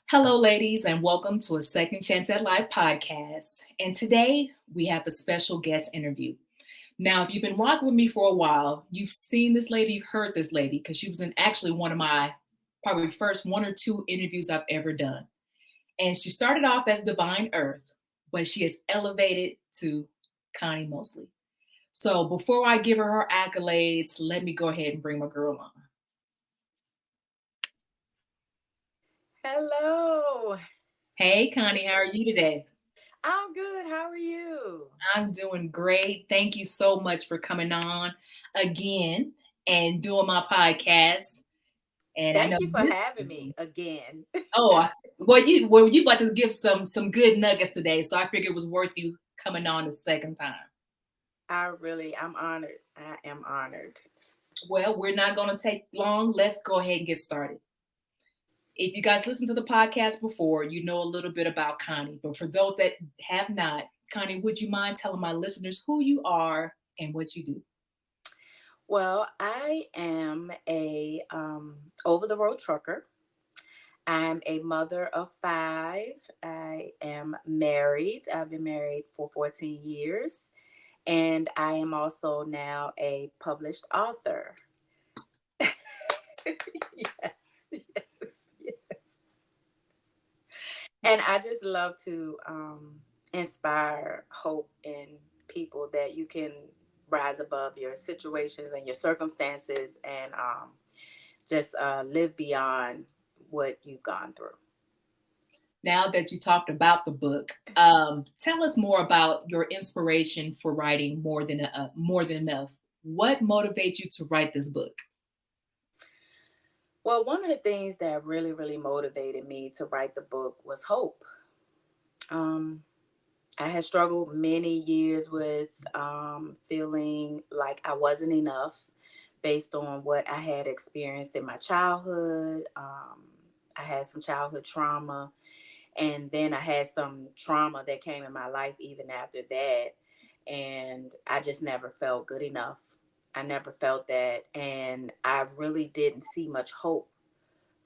Hello, ladies, and welcome to a Second Chance at Life podcast. And today we have a special guest interview. Now, if you've been rocking with me for a while, you've seen this lady, you've heard this lady, because she was in actually one of my probably first one or two interviews I've ever done. And she started off as Divine Earth, but she has elevated to Connie Moseley. So before I give her accolades, let me go ahead and bring my girl on. Hello. Hey, Connie, how are you today? I'm good. How are you? I'm doing great. Thank you so much for coming on again and doing my podcast. And I know Thank you for this. having me again. Oh, well, you about to give some good nuggets today, so I figured it was worth you coming on the second time. I'm honored. I am honored. Well, we're not going to take long. Let's go ahead and get started. If you guys listened to the podcast before, you know a little bit about Connie. But for those that have not, Connie, would you mind telling my listeners who you are and what you do? Well, I am a over the road trucker. I'm a mother of five. I am married. I've been married for 14 years. And I am also now a published author. Yes, yes, yes. And I just love to inspire hope in people that you can rise above your situations and your circumstances and just live beyond what you've gone through. Now that you talked about the book, tell us more about your inspiration for writing more than enough. What motivates you to write this book? Well, one of the things that really, really motivated me to write the book was hope. Um, I had struggled many years with feeling like I wasn't enough based on what I had experienced in my childhood. I had some childhood trauma, and then I had some trauma that came in my life even after that. And I just never felt good enough. I never felt that. And I really didn't see much hope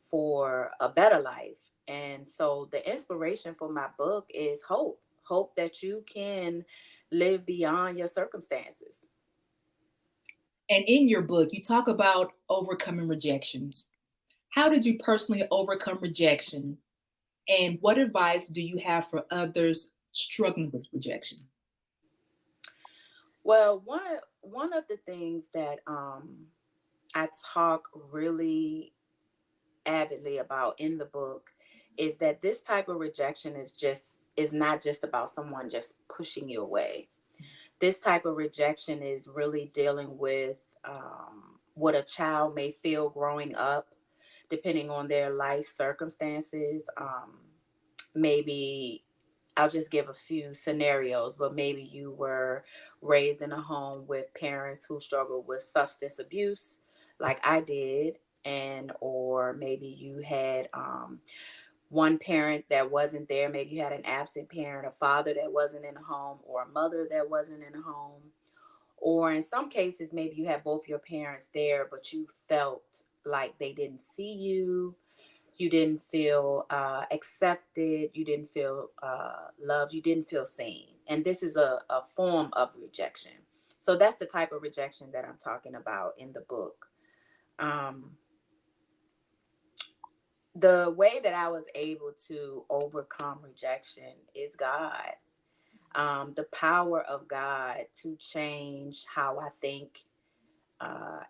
for a better life. And so the inspiration for my book is hope that you can live beyond your circumstances. And in your book, you talk about overcoming rejections. How did you personally overcome rejection? And what advice do you have for others struggling with rejection? Well, one of the things that I talk really avidly about in the book is that this type of rejection is not just about someone just pushing you away. This type of rejection is really dealing with what a child may feel growing up, depending on their life circumstances. Maybe I'll just give a few scenarios, but maybe you were raised in a home with parents who struggled with substance abuse, like I did, and or maybe you had one parent that wasn't there. Maybe you had an absent parent, a father that wasn't in a home, or a mother that wasn't in a home. Or in some cases, maybe you had both your parents there, but you felt like they didn't see you. You didn't feel accepted. You didn't feel loved. You didn't feel seen. And this is a form of rejection. So that's the type of rejection that I'm talking about in the book. Um, the way that I was able to overcome rejection is God. The power of God to change how I think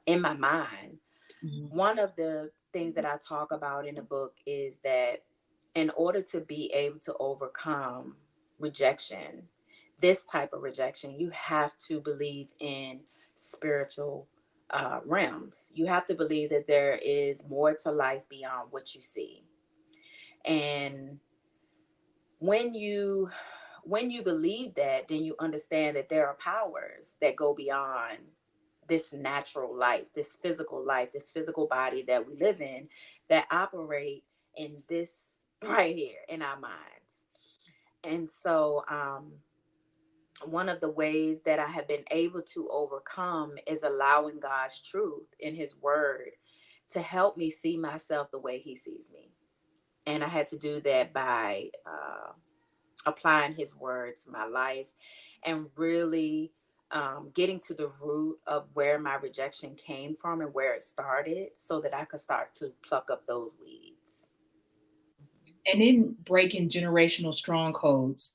in my mind. Mhm. One of the things that I talk about in the book is that in order to be able to overcome rejection, this type of rejection, you have to believe in spiritual realms. You have to believe that there is more to life beyond what you see. And when you believe that, then you understand that there are powers that go beyond this natural life, this physical body that we live in, that operate in this right here in our minds. And so one of the ways that I have been able to overcome is allowing God's truth in his word to help me see myself the way he sees me. And I had to do that by applying his word to my life and really getting to the root of where my rejection came from and where it started so that I could start to pluck up those weeds. And in breaking generational strongholds,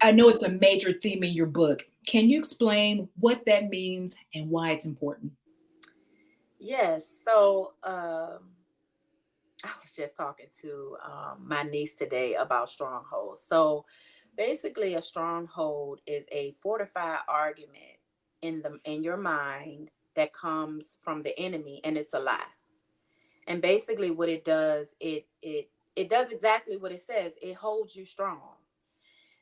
I know it's a major theme in your book. Can you explain what that means and why it's important? Yes. So I was just talking to my niece today about strongholds. So basically, a stronghold is a fortified argument in your mind that comes from the enemy, and it's a lie. And basically, what it does, it does exactly what it says. It holds you strong.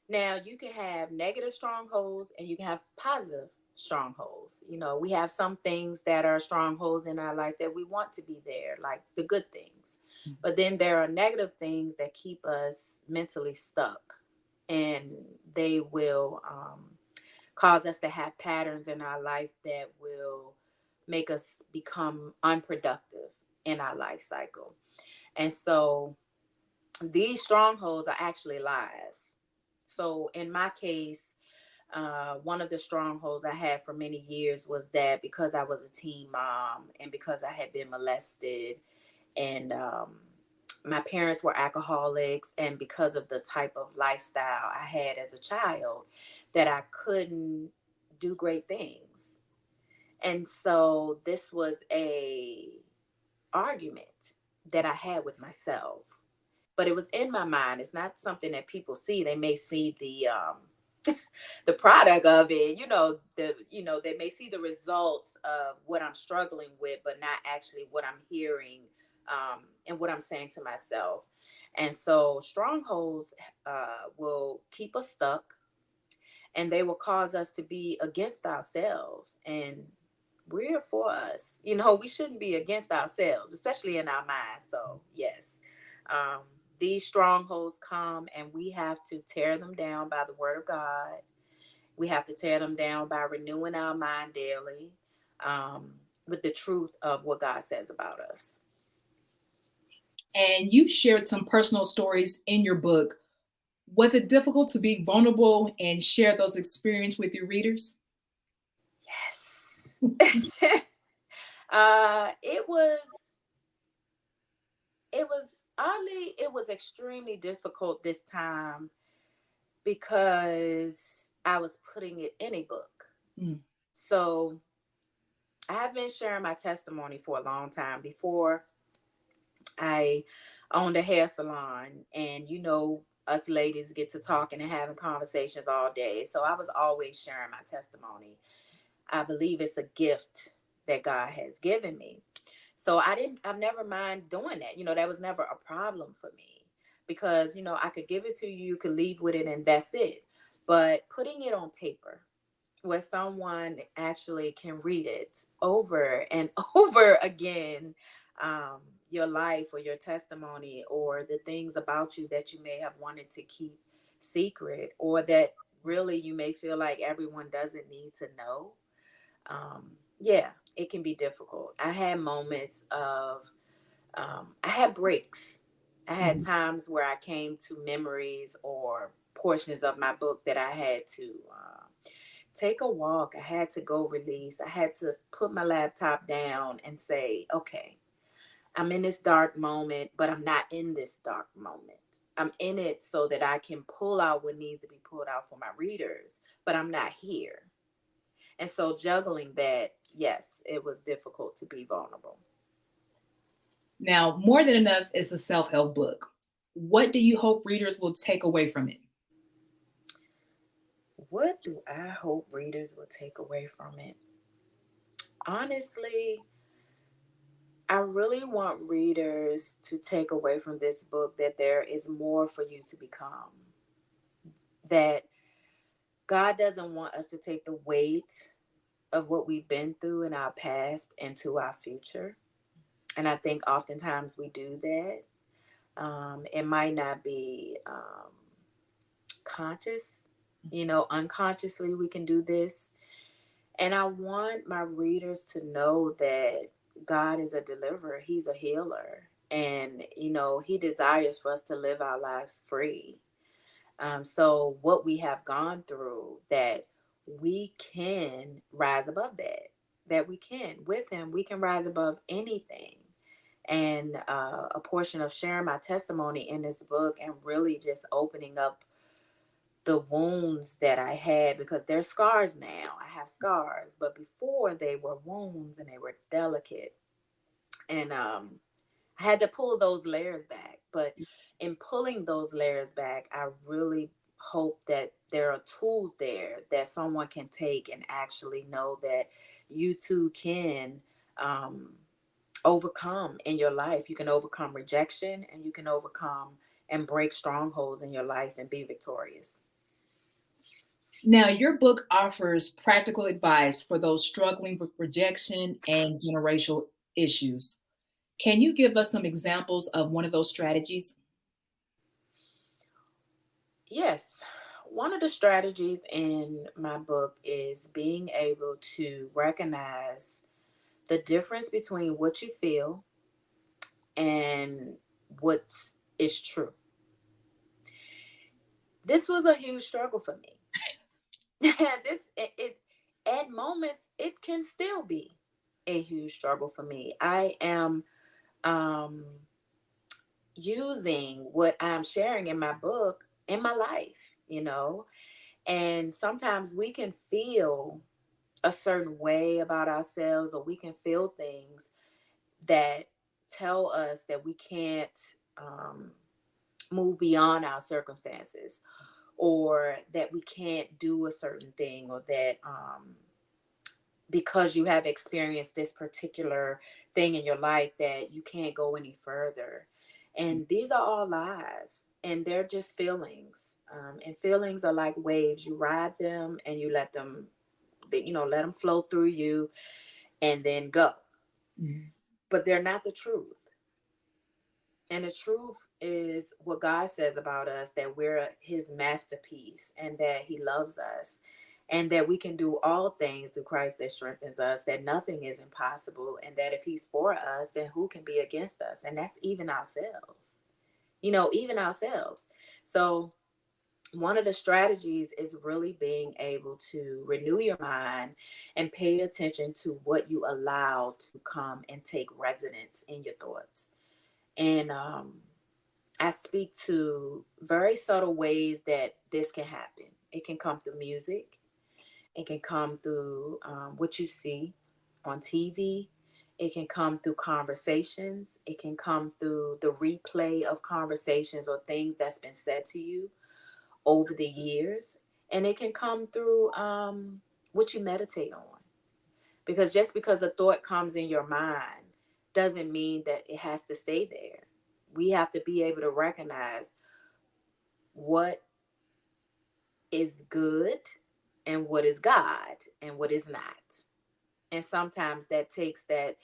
Now, you can have negative strongholds and you can have positive strongholds. You know, we have some things that are strongholds in our life that we want to be there, like the good things. But then there are negative things that keep us mentally stuck, and they will cause us to have patterns in our life that will make us become unproductive in our life cycle. And so these strongholds are actually lies. So in my case, one of the strongholds I had for many years was that because I was a teen mom and because I had been molested and my parents were alcoholics, and because of the type of lifestyle I had as a child, that I couldn't do great things. And so this was a argument that I had with myself, but it was in my mind. It's not something that people see. They may see the product of it, they may see the results of what I'm struggling with, but not actually what I'm hearing and what I'm saying to myself. And so strongholds will keep us stuck, and they will cause us to be against ourselves. And we're for us. We shouldn't be against ourselves, especially in our minds. So, yes, um, these strongholds come, and we have to tear them down by the word of God. We have to tear them down by renewing our mind daily um, with the truth of what God says about us. And you've shared some personal stories in your book. Was it difficult to be vulnerable and share those experiences with your readers? Yes. It was oddly, it was extremely difficult this time because I was putting it in a book. Mm. So I have been sharing my testimony for a long time. Before, I owned a hair salon, and us ladies get to talking and having conversations all day. So I was always sharing my testimony. I believe it's a gift that God has given me. So I've never mind doing that. That was never a problem for me because, I could give it to you, you could leave with it, and that's it. But putting it on paper where someone actually can read it over and over again, um, your life or your testimony or the things about you that you may have wanted to keep secret, or that really you may feel like everyone doesn't need to know. Yeah, it can be difficult. I had moments of, I had breaks. I had Mhm. times where I came to memories or portions of my book that I had to take a walk. I had to go release. I had to put my laptop down and say, okay, I'm in this dark moment, but I'm not in this dark moment. I'm in it so that I can pull out what needs to be pulled out for my readers, but I'm not here. And so juggling that, yes, it was difficult to be vulnerable. Now, More Than Enough is a self help book. What do you hope readers will take away from it? What do I hope readers will take away from it? Honestly, I really want readers to take away from this book that there is more for you to become. That God doesn't want us to take the weight of what we've been through in our past into our future. And I think oftentimes we do that. It might not be conscious, unconsciously we can do this. And I want my readers to know that God is a deliverer, He's a healer. And, he desires for us to live our lives free. So what we have gone through, that we can rise above that we can, with him, we can rise above anything. And a portion of sharing my testimony in this book and really just opening up the wounds that I had, because they're scars now. I have scars, but before they were wounds and they were delicate. And I had to pull those layers back. But in pulling those layers back, I really hope that there are tools there that someone can take and actually know that you too can um, overcome in your life. You can overcome rejection, and you can overcome and break strongholds in your life and be victorious. Now, your book offers practical advice for those struggling with rejection and generational issues. Can you give us some examples of one of those strategies? Yes. One of the strategies in my book is being able to recognize the difference between what you feel and what is true. This was a huge struggle for me. It at moments it can still be a huge struggle for me. I am um using what I'm sharing in my book in my life, and sometimes we can feel a certain way about ourselves, or we can feel things that tell us that we can't move beyond our circumstances, or that we can't do a certain thing, or that because you have experienced this particular thing in your life that you can't go any further. And these are all lies, and they're just feelings. And feelings are like waves. You ride them and you let them, let them flow through you and then go. Mhm. But they're not the truth. And the truth is what God says about us, that we're his masterpiece and that he loves us, and that we can do all things through Christ that strengthens us, that nothing is impossible, and that if he's for us, then who can be against us? And that's even ourselves, even ourselves. So one of the strategies is really being able to renew your mind and pay attention to what you allow to come and take residence in your thoughts. And I speak to very subtle ways that this can happen. It can come through music. It can come through what you see on TV. It can come through conversations. It can come through the replay of conversations or things that's been said to you over the years. And it can come through what you meditate on. Because just because a thought comes in your mind doesn't mean that it has to stay there. We have to be able to recognize what is good and what is God and what is not. And sometimes that takes that,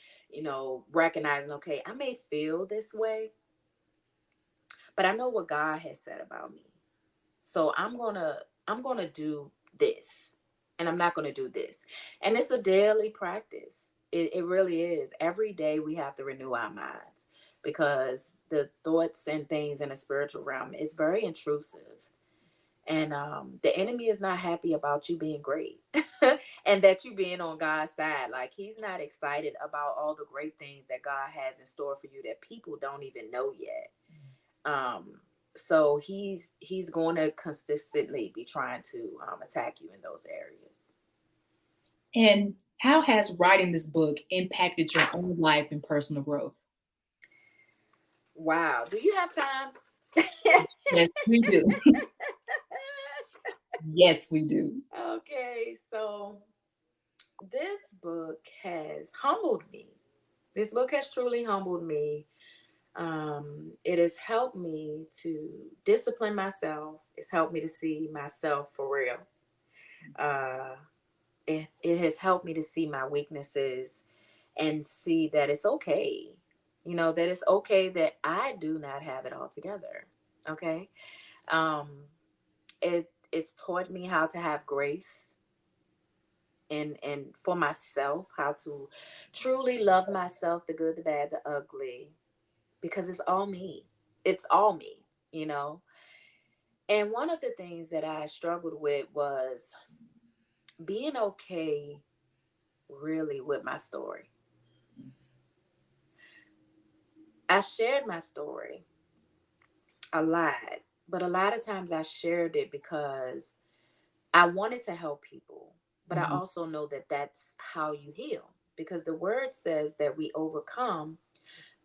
recognizing, okay, I may feel this way, but I know what God has said about me. So I'm gonna do this, and I'm not gonna do this. And it's a daily practice. It really is. Every day we have to renew our minds, because the thoughts and things in the spiritual realm is very intrusive. And the enemy is not happy about you being great and that you being on God's side. Like, he's not excited about all the great things that God has in store for you that people don't even know yet. Um, so he's going to consistently be trying to attack you in those areas. And how has writing this book impacted your own life and personal growth? Wow. Do you have time? Yes, we do. Yes, we do. Okay, so this book has humbled me. This book has truly humbled me. It has helped me to discipline myself. It's helped me to see myself for real. Uh, it has helped me to see my weaknesses and see that it's okay. That it's okay that I do not have it all together. Okay. Um, it's taught me how to have grace, and for myself, how to truly love myself, the good, the bad, the ugly, because it's all me. It's all me, you know. And one of the things that I struggled with was being okay really with my story. I shared my story a lot, but a lot of times I shared it because I wanted to help people, but I Mhm. also know that that's how you heal, because the word says that we overcome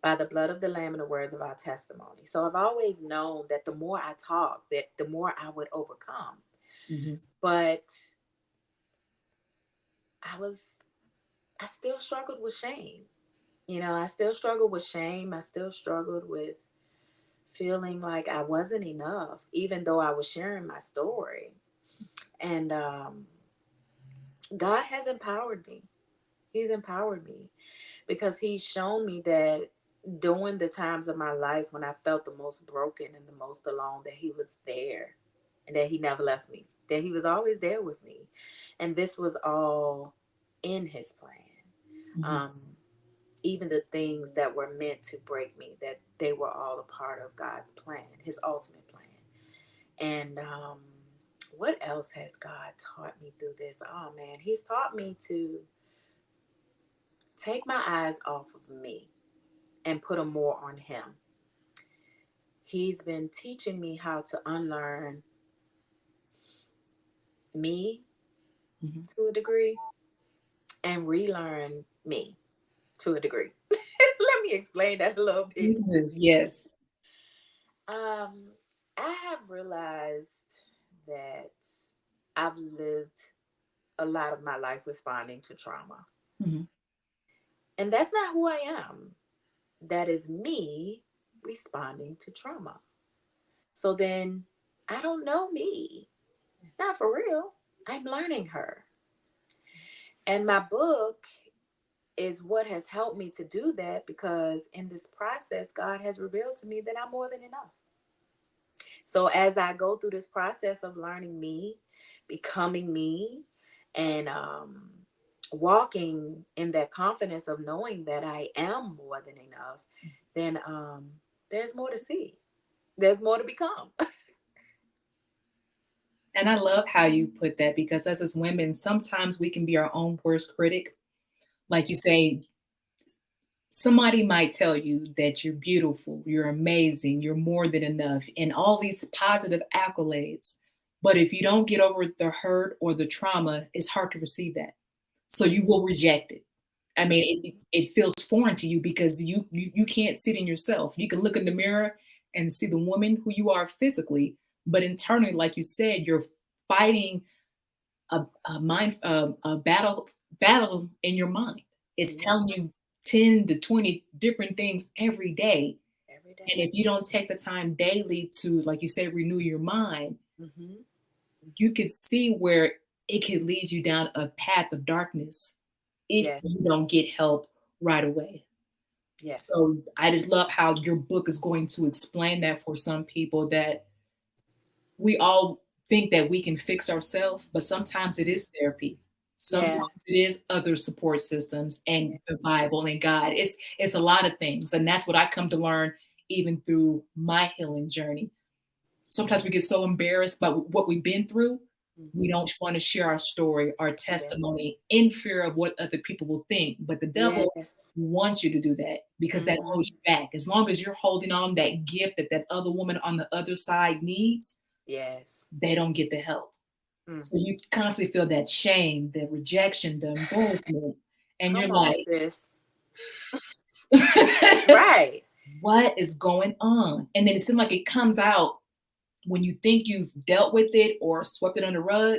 by the blood of the lamb and the words of our testimony. So I've always known that the more I talk, that the more I would overcome. Mhm. But I was I still struggled with shame. You know, I still struggled with shame. I still struggled with feeling like I wasn't enough, even though I was sharing my story. And God has empowered me. He's empowered me because He's shown me that during the times of my life when I felt the most broken and the most alone, that He was there and that He never left me, that He was always there with me. And this was all in His plan. Mhm. Um, Even the things that were meant to break me, that they were all a part of God's plan, His ultimate plan. And what else has God taught me through this? Oh man, He's taught me to take my eyes off of me and put them more on Him. He's been teaching me how to unlearn me Mhm. to a degree and relearn me to a degree. Let me explain that a little bit. Please do. Yes. Um, I have realized that I've lived a lot of my life responding to trauma. Mhm. And that's not who I am. That is me responding to trauma. So then I don't know me. Not for real. I'm learning her. And my book is what has helped me to do that, because in this process, God has revealed to me that I'm more than enough. So as I go through this process of learning me, becoming me, and walking in that confidence of knowing that I am more than enough, then there's more to see. There's more to become. And I love how you put that because as women, sometimes we can be our own worst critic. Like you say, somebody might tell you that you're beautiful, you're amazing, you're more than enough, and all these positive accolades. But if you don't get over the hurt or the trauma, it's hard to receive that. So you will reject it. I mean, it feels foreign to you because you can't see it in yourself. You can look in the mirror and see the woman who you are physically, but internally, like you said, you're fighting a battle in your mind. It's Yeah, telling you 10 to 20 different things every day. every And day. if you don't take the time daily to, like you said, renew your mind, Mm-hmm. you could see where it could lead you down a path of darkness if Yes, you don't get help right away. yes, So I just love how your book is going to explain that for some people that we all think that we can fix ourselves, but sometimes it is therapy. Sometimes yes, it is other support systems and the yes, Bible and God. It's a lot of things. And that's what I come to learn even through my healing journey. Sometimes we get so embarrassed by what we've been through. We mm-hmm. don't want to share our story, our Yes, testimony in fear of what other people will think. But the devil yes, wants you to do that because that holds mm-hmm. you back. As long as you're holding on that gift that that other woman on the other side needs, Yes. they don't get the help. Mm. So you constantly feel that shame, the rejection, the embarrassment, and you're Come on, like, sis. Right. what is going on? And then it seems like it comes out when you think you've dealt with it or swept it under the rug,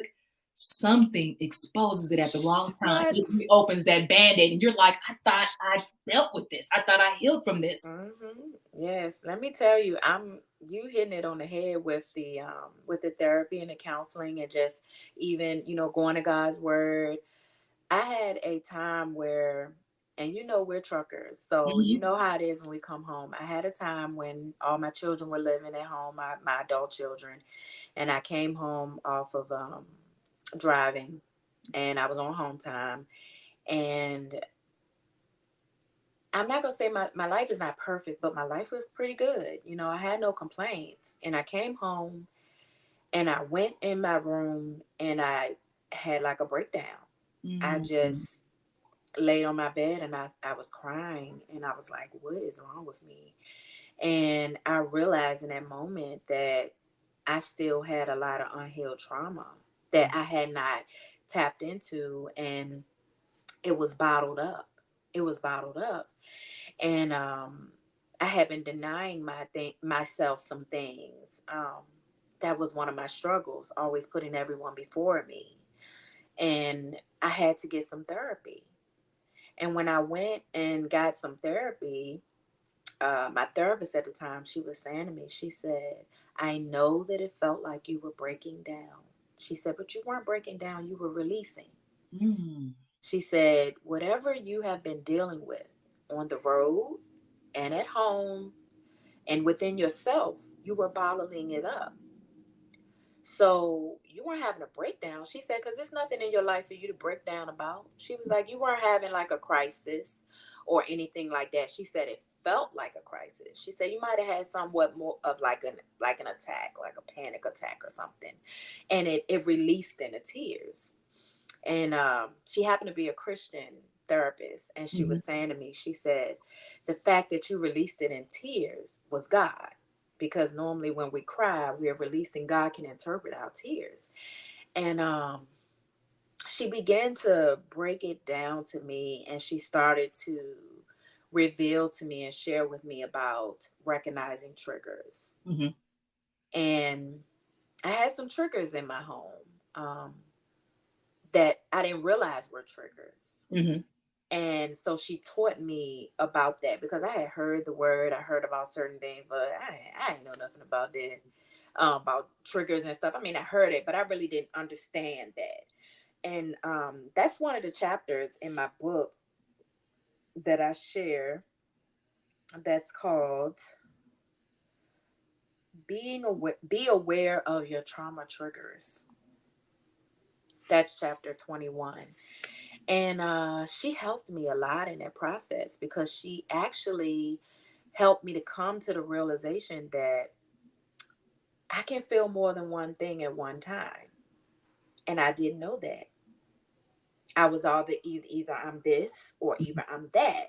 something exposes it at the wrong time. What? It reopens that band-aid, and you're like, I thought I dealt with this. I thought I healed from this. Mm-hmm. Yes. Let me tell you, I'm you hitting it on the head with the therapy and the counseling, and just even, going to God's word. I had a time where, and we're truckers, so you Mhm. know how it is when we come home. I had a time when all my children were living at home, my adult children, and I came home off of driving, and I was on home time, and I'm not gonna say my life is not perfect, but my life was pretty good. I had no complaints. And I came home and I went in my room and I had like a breakdown. I Mm-hmm. just laid on my bed and I was crying and I was like, what is wrong with me? And I realized in that moment that I still had a lot of unhealed trauma that I had not tapped into, and it was bottled up. It was bottled up. And I had been denying myself some things. That was one of my struggles, always putting everyone before me. And I had to get some therapy. And when I went and got some therapy, my therapist at the time, she was saying to me, she said, I know that it felt like you were breaking down. She said, but you weren't breaking down, you were releasing. Mm-hmm. She said, whatever you have been dealing with on the road and at home and within yourself, you were bottling it up. So you weren't having a breakdown. She said, because there's nothing in your life for you to break down about. She was like, you weren't having like a crisis or anything like that. She said it felt like a crisis. She said you might have had somewhat more of like an attack, like a panic attack or something. And it released into tears. And she happened to be a Christian therapist. And she Mm-hmm. was saying to me, she said, the fact that you released it in tears was God. Because normally when we cry, we're releasing, God can interpret our tears. And she began to break it down to me, and she started to reveal to me and share with me about recognizing triggers. Mm-hmm. And I had some triggers in my home that I didn't realize were triggers. Mm-hmm. And so she taught me about that because I had heard the word, I heard about certain things, but I ain't know nothing about that, about triggers and stuff. I mean, I heard it, but I really didn't understand that. And that's one of the chapters in my book that I share that's called Be Aware of Your Trauma Triggers. That's chapter 21. And she helped me a lot in that process because she actually helped me to come to the realization that I can feel more than one thing at one time. And I didn't know that. I was all the either I'm this or either I'm that.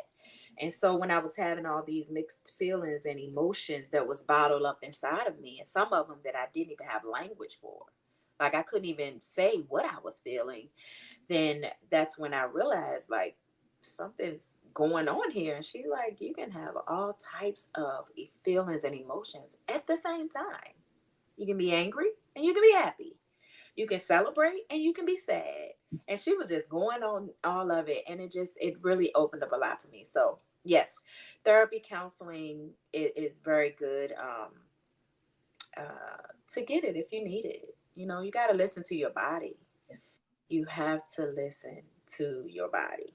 And so when I was having all these mixed feelings and emotions that was bottled up inside of me, and some of them that I didn't even have language for, like I couldn't even say what I was feeling, then that's when I realized like something's going on here. And she's like, you can have all types of feelings and emotions at the same time. You can be angry and you can be happy. You can celebrate and you can be sad. And she was just going on all of it. And it really opened up a lot for me. So, yes, therapy counseling is very good to get it if you need it. You got to listen to your body. You have to listen to your body.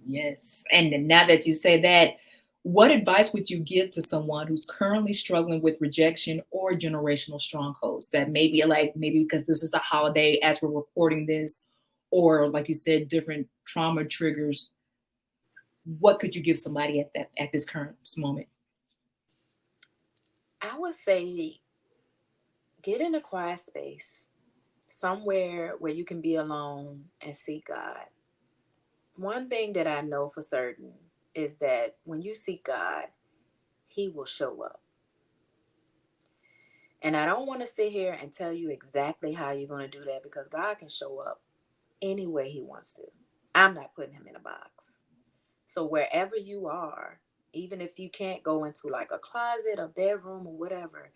Yes. And then now that you say that, what advice would you give to someone who's currently struggling with rejection or generational strongholds that maybe like maybe because this is the holiday as we're recording this, or like you said, different trauma triggers? What could you give somebody at this current moment? I would say get in a quiet space, somewhere where you can be alone and seek God. One thing that I know for certain is that when you seek God, He will show up. And I don't want to sit here and tell you exactly how you're going to do that because God can show up any way He wants to. I'm not putting Him in a box. So wherever you are, even if you can't go into like a closet, a bedroom, or whatever,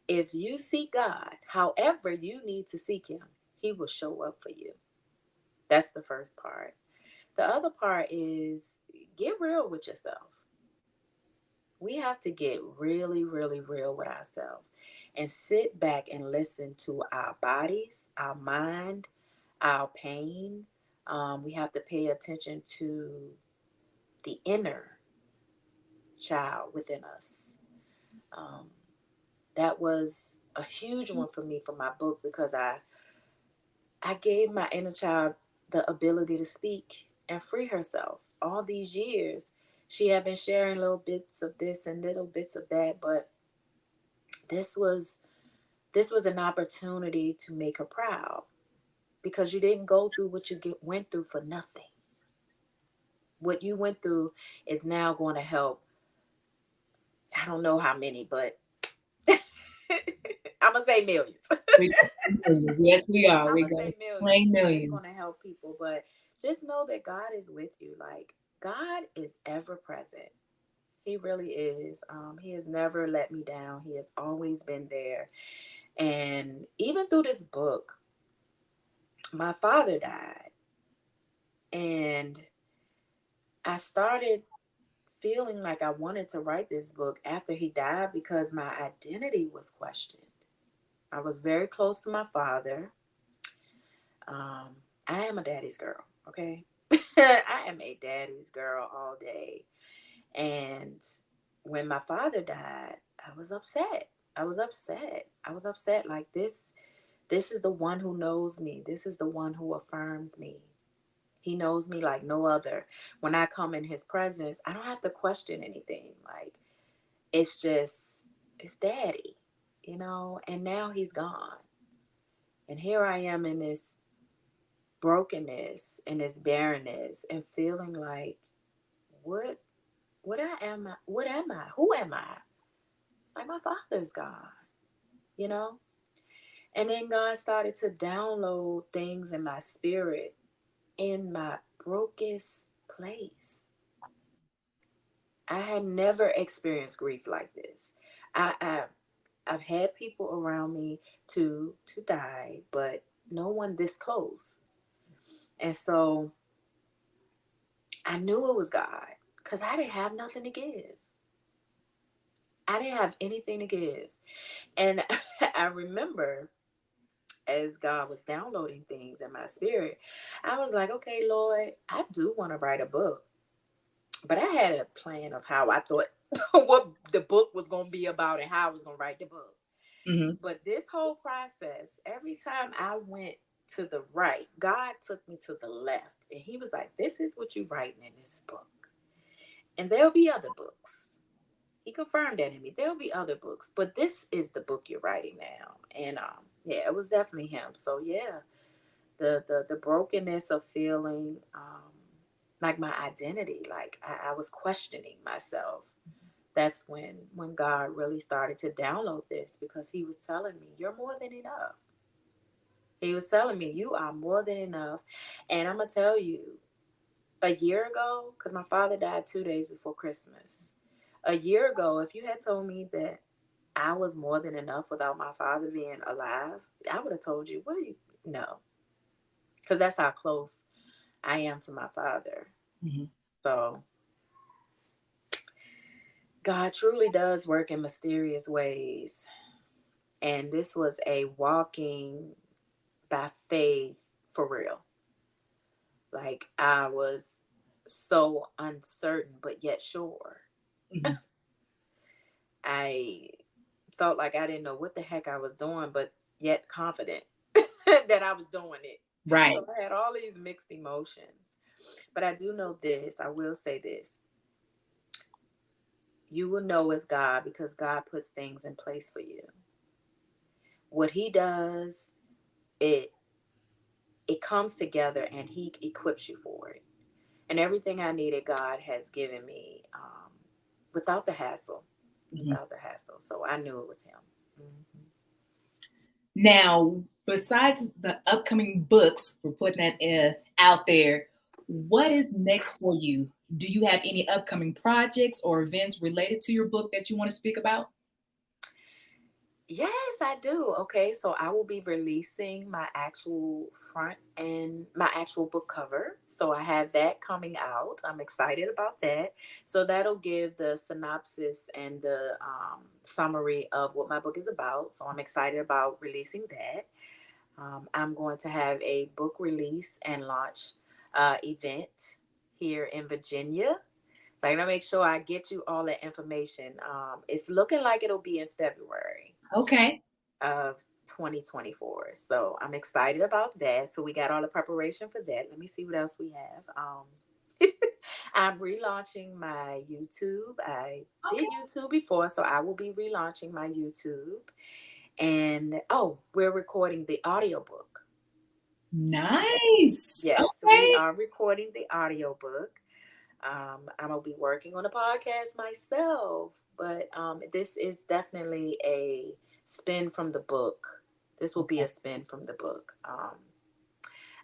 if you seek God, however you need to seek Him, He will show up for you. That's the first part. The other part is get real with yourself. We have to get really, really real with ourselves and sit back and listen to our bodies, our mind, our pain. We have to pay attention to the inner child within us. Um, that was a huge one for me for my book because I gave my inner child the ability to speak and free herself all these years She had been sharing little bits of this and little bits of that, but this was this was an opportunity to make her proud, because you didn't go through what went through for nothing. What you went through is now going to help, I don't know how many, but I'm going to say millions. We're gonna say millions. Yes, we are. I'm We're going to gonna say millions. claim It's going millions. to help people, but just know that God is with you. Like, God is ever present. He really is. He has never let me down. He has always been there. And even through this book, my father died. And I started feeling like I wanted to write this book after he died because my identity was questioned. I was very close to my father. Um, I am a daddy's girl, okay? I am a daddy's girl all day. And when my father died, I was upset. I was upset. I was upset like this is the one who knows me. This is the one who affirms me. He knows me like no other. When I come in his presence, I don't have to question anything. Like, it's just, it's daddy, you know? And now he's gone. And here I am in this brokenness and this barrenness and feeling like, what, what am I? Who am I? Like, my father's gone, you know? And then God started to download things in my spirit in my brokest place. I had never experienced grief like this. I I've had people around me to die, but no one this close. And so I knew it was God because I didn't have nothing to give. I didn't have anything to give. And I remember as God was downloading things in my spirit, I was like, okay, Lord, I do want to write a book. But I had a plan of how I thought what the book was going to be about and how I was going to write the book. Mm-hmm. But this whole process, every time I went to the right, God took me to the left. And he was like, this is what you're writing in this book. And there'll be other books. He confirmed that in me. There'll be other books, but this is the book you're writing now. And yeah, it was definitely him. So yeah, the brokenness of feeling like my identity, like I was questioning myself. That's when God really started to download this, because he was telling me, you're more than enough. He was telling me, you are more than enough. And I'm gonna tell you, a year ago, because my father died 2 days before Christmas. A year ago, if you had told me that I was more than enough without my father being alive, I would have told you, what are you? No, because that's how close I am to my father. Mm-hmm. So God truly does work in mysterious ways. And this was a walking by faith for real. Like, I was so uncertain, but yet sure. Mm-hmm. I felt like I didn't know what the heck I was doing, but yet confident that I was doing it. So Right. I had all these mixed emotions. But I do know this, I will say this. You will know it's God because God puts things in place for you. What he does, it it comes together and he equips you for it. And everything I needed, God has given me, without the hassle, Mm-hmm. without the hassle. So I knew it was him. Mm-hmm. Now, besides the upcoming books, we're putting that out there. What is next for you? Do you have any upcoming projects or events related to your book that you want to speak about? Yes, I do. Okay, so I will be releasing my actual front and my actual book cover. So I have that coming out. I'm excited about that. So that'll give the synopsis and the summary of what my book is about. So I'm excited about releasing that. I'm going to have a book release and launch event here in Virginia. So I'm gonna make sure I get you all that information. It's looking like it'll be in February Okay. of 2024. So I'm excited about that. So we got all the preparation for that. Let me see what else we have. I'm relaunching my YouTube. I Okay. did YouTube before, so I will be relaunching my YouTube. And oh, we're recording the audiobook. Nice. Yes, we Okay. are recording the audiobook. I'm gonna be working on a podcast myself, but this is definitely a spin from the book. This will be Okay. a spin from the book.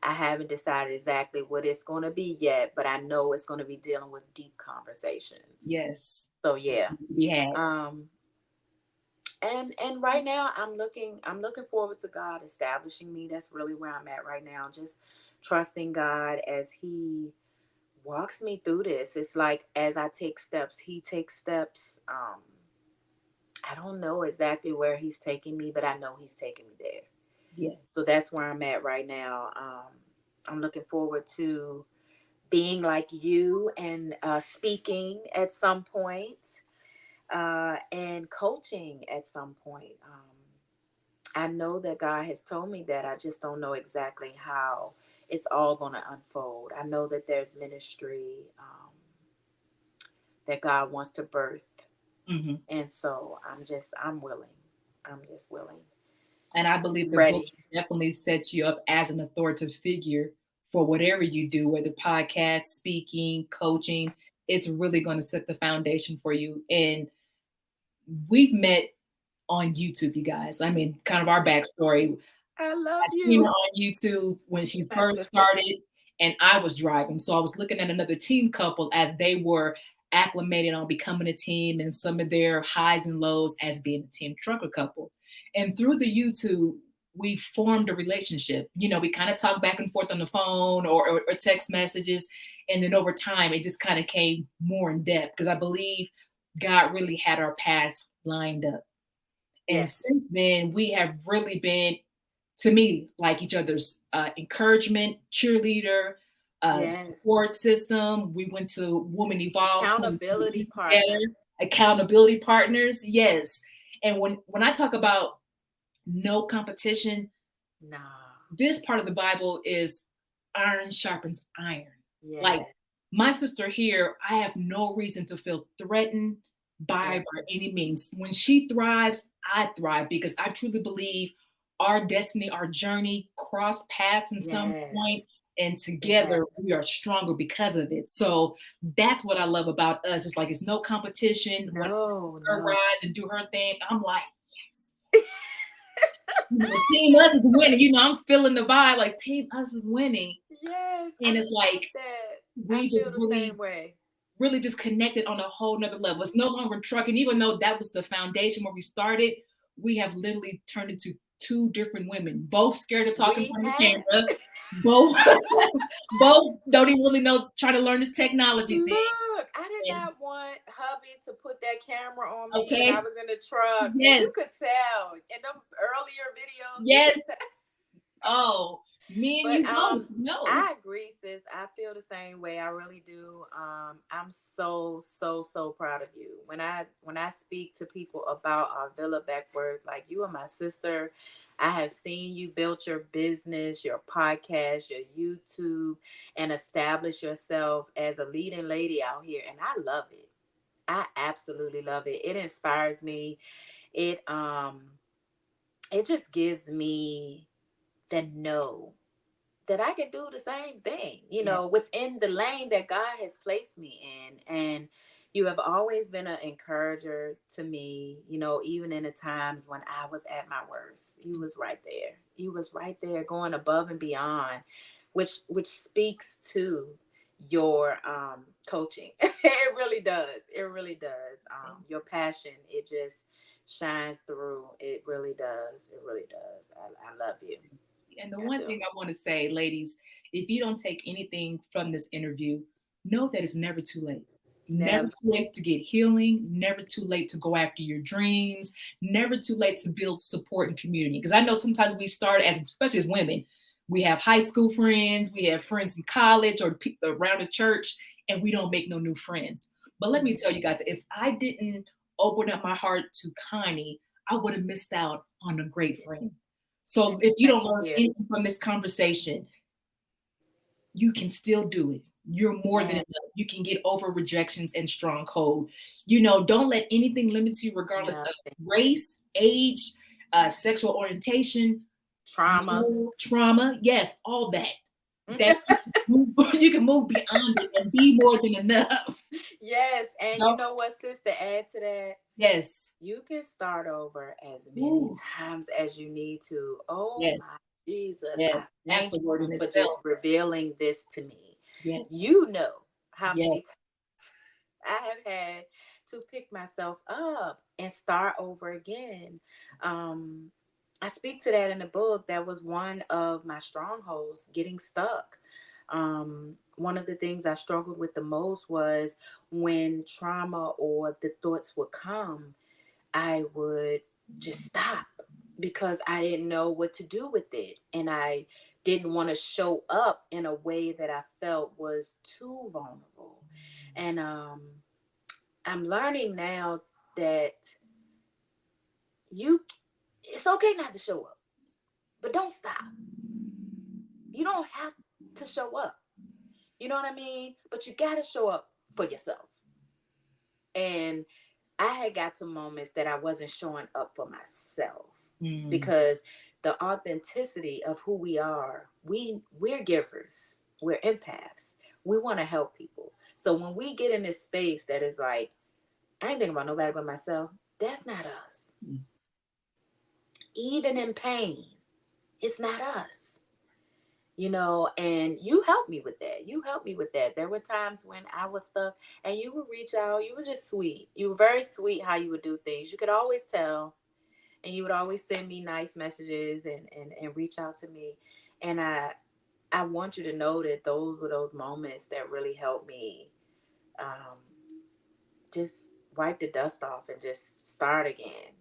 I haven't decided exactly what it's going to be yet, but I know it's going to be dealing with deep conversations. Yes. So yeah. We had. Um, and right now I'm looking forward to God establishing me. That's really where I'm at right now. Just trusting God as He walks me through this. It's like as I take steps, He takes steps. I don't know exactly where He's taking me, but I know He's taking me there. So Yes. that's where I'm at right now. I'm looking forward to being like you and speaking at some point, and coaching at some point. I know that God has told me that. I just don't know exactly how it's all going to unfold. I know that there's ministry that God wants to birth. Hmm. And so I'm willing. I'm just willing. And I believe the book Ready. definitely sets you up as an authoritative figure for whatever you do, whether podcast, speaking, coaching. It's really going to set the foundation for you. And we've met on YouTube, you guys. I mean, kind of our backstory. I love I seen her you. on YouTube when You're she my first sister. started, and I was driving. So I was looking at another team couple as they were acclimated on becoming a team and some of their highs and lows as being a team trucker couple. And through the YouTube, we formed a relationship. You know, we kind of talked back and forth on the phone or text messages. And then over time, it just kind of came more in depth because I believe God really had our paths lined up. And Yes. since then, we have really been, to me, like each other's encouragement, cheerleader, Yes. support system. We went to Woman Evolve Accountability 2023 partner. together, accountability partners. Yes. And when I talk about no competition, Nah. this part of the Bible is iron sharpens iron. Like Yes. my sister here, I have no reason to feel threatened by her by Yes. any means. When she thrives, I thrive because I truly believe our destiny, our journey cross paths in some point, Yes. and Yes. together we are stronger because of it. So that's what I love about us. It's like it's no competition. When I No, see her no. rise and do her thing, I'm like, yes, Team Us is winning. I'm feeling the vibe like Team Us is winning. Yes, And I it's love like that. I we just feel the same really, way. really just connected on a whole nother level. It's no longer trucking, even though that was the foundation where we started. We have literally turned into two different women, both scared to talk in We front of the have. camera, both both don't even really know, trying to learn this technology thing. Look, I did And not want hubby to put that camera on me when I okay, was in the truck. And you yes, could tell in them earlier videos, you could yes. tell. Oh, me and But you both. No. I agree, sis. I feel the same way. I really do. I'm so proud of you. When I speak to people about Arvilla Beckworth, like you are my sister. I have seen you build your business, your podcast, your YouTube, and establish yourself as a leading lady out here, and I love it. I absolutely love it. It inspires me. It just gives me the know that I can do the same thing, Yeah. within the lane that God has placed me in. And you have always been an encourager to me, even in the times when I was at my worst. You was right there. You was right there going above and beyond, which speaks to your coaching. It really does. It really does. Your passion, it just shines through. It really does. It really does. I love you. And the I one do. thing I want to say, ladies, if you don't take anything from this interview, know that it's never too late. Never Never. too late to get healing, never too late to go after your dreams, never too late to build support and community. Because I know sometimes we start as, especially as women, we have high school friends, we have friends from college or people around the church, and we don't make no new friends. But let me tell you guys, if I didn't open up my heart to Connie, I would have missed out on a great friend. So if you Thank don't learn you. anything from this conversation, you can still do it. You're more than Yes. enough. You can get over rejections and stronghold. You know, don't let anything limit you, regardless of Nothing. race, age, sexual orientation, Trauma. trauma. Yes, all that. That you can move, you can move beyond it and be more than enough. Yes. And you Don't, know what, sis, to add to that, yes. you can start over as many Ooh, times as you need to. Oh yes. my Jesus. I Yes. That's thank the word you in for just itself. revealing this to me. Yes. You know how many Yes. times I have had to pick myself up and start over again. Um, I speak to that in the book. That was one of my strongholds, getting stuck. One of the things I struggled with the most was when trauma or the thoughts would come, I would just stop because I didn't know what to do with it. And I didn't want to show up in a way that I felt was too vulnerable. And I'm learning now that you it's okay not to show up, but don't stop. You don't have to show up. You know what I mean? But you got to show up for yourself. And I had got to moments that I wasn't showing up for myself Mm. because the authenticity of who we are, we're givers, we're empaths. We want to help people. So when we get in this space that is like, I ain't thinking about nobody but myself, that's not us. Mm. Even in pain, it's not us. And you helped me with that. You helped me with that. There were times when I was stuck and you would reach out. You were just sweet. You were very sweet how you would do things. You could always tell, and you would always send me nice messages and reach out to me. And I want you to know that those were those moments that really helped me um, just wipe the dust off and just start again.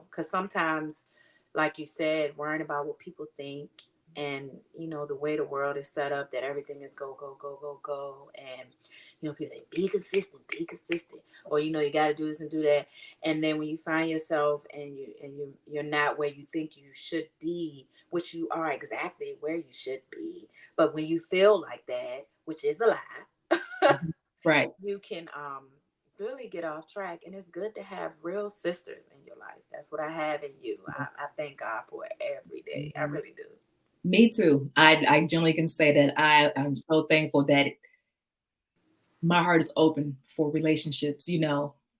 Because sometimes, like you said, worrying about what people think and, the way the world is set up, that everything is go, go, go, go, go. And, people say, be consistent. Or, you got to do this and do that. And then when you find yourself and you're not where you think you should be, which you are exactly where you should be. But when you feel like that, which is a lie, Mhm. Right. you can really get off track. And it's good to have real sisters in your life. That's what I have in you. I thank God for it every day. I Mhm. really do. Me too. I generally can say that I'm so thankful that my heart is open for relationships. You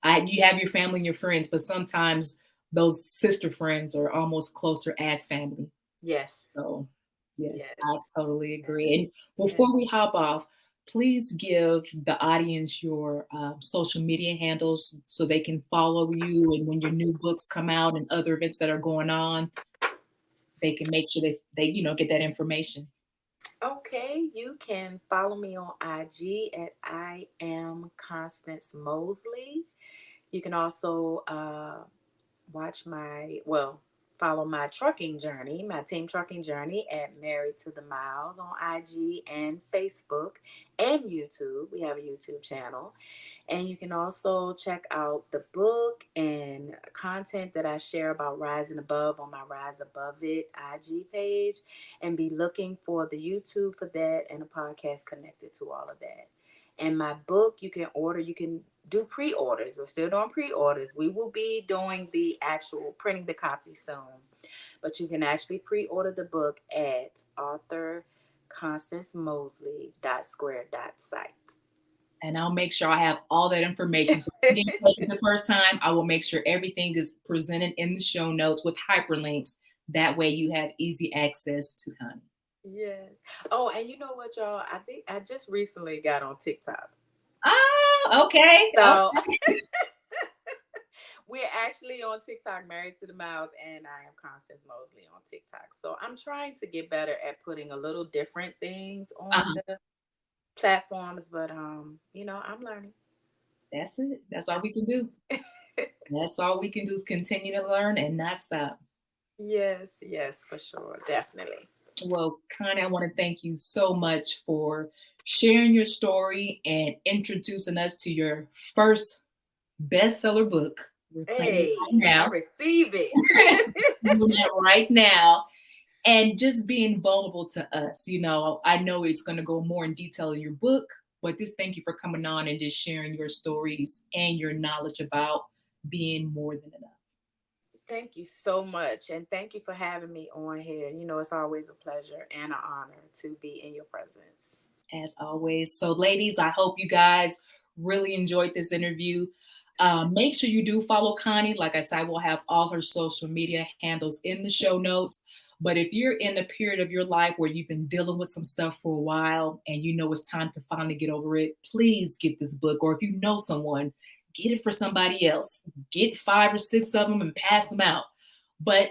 have your family and your friends, but sometimes those sister friends are almost closer as family. Yes. So, yes, Yes. I totally Yes. agree. And Yes. before we hop off, please give the audience your social media handles so they can follow you. And when your new books come out and other events that are going on, they can make sure they get that information. Okay. You can follow me on IG at I am Constance Moseley. You can also follow my trucking journey, my team trucking journey at Married to the Miles on IG and Facebook and YouTube. We have a YouTube channel. And you can also check out the book and content that I share about Rising Above on my Rise Above It IG page, and be looking for the YouTube for that and a podcast connected to all of that. And my book, you can order, you can do pre-orders. We're still doing pre-orders. We will be doing the actual printing the copy soon. But you can actually pre-order the book at authorconstancemoseley.square.site. And I'll make sure I have all that information. So if you didn't catch it the first time, I will make sure everything is presented in the show notes with hyperlinks. That way you have easy access to Connie. Yes. Oh, and you know what, y'all? I think I just recently got on TikTok. Oh, okay. So Okay. we're actually on TikTok, Married to the Miles, and I am Constance Moseley on TikTok. So I'm trying to get better at putting a little different things on Uh-huh. the platforms, but I'm learning. That's it. That's all we can do. That's all we can do is continue to learn and not stop. Yes, yes, for sure. Definitely. Well, Connie, I want to thank you so much for sharing your story and introducing us to your first bestseller book. We're claiming it right Hey, I now. receive it. Doing that right now. and just being vulnerable to us. You know, I know it's going to go more in detail in your book, but just thank you for coming on and just sharing your stories and your knowledge about being more than enough. Thank you so much. And thank you for having me on here. You know, it's always a pleasure and an honor to be in your presence. As always. So, ladies, I hope you guys really enjoyed this interview. Make sure you do follow Connie. Like I said, we'll have all her social media handles in the show notes. But if you're in a period of your life where you've been dealing with some stuff for a while and you know it's time to finally get over it, please get this book. Or if you know someone, get it for somebody else. Get 5 or 6 of them and pass them out. But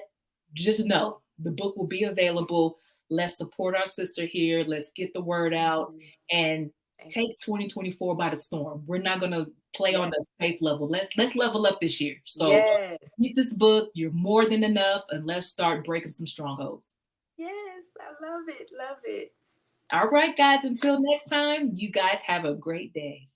just know the book will be available. Let's support our sister here. Let's get the word out and take 2024 by the storm. We're not going to play on the safe level. Let's level up this year. So read this book. You're more than enough, and let's start breaking some strongholds. Yes, I love it. Love it. All right, guys. Until next time, you guys have a great day.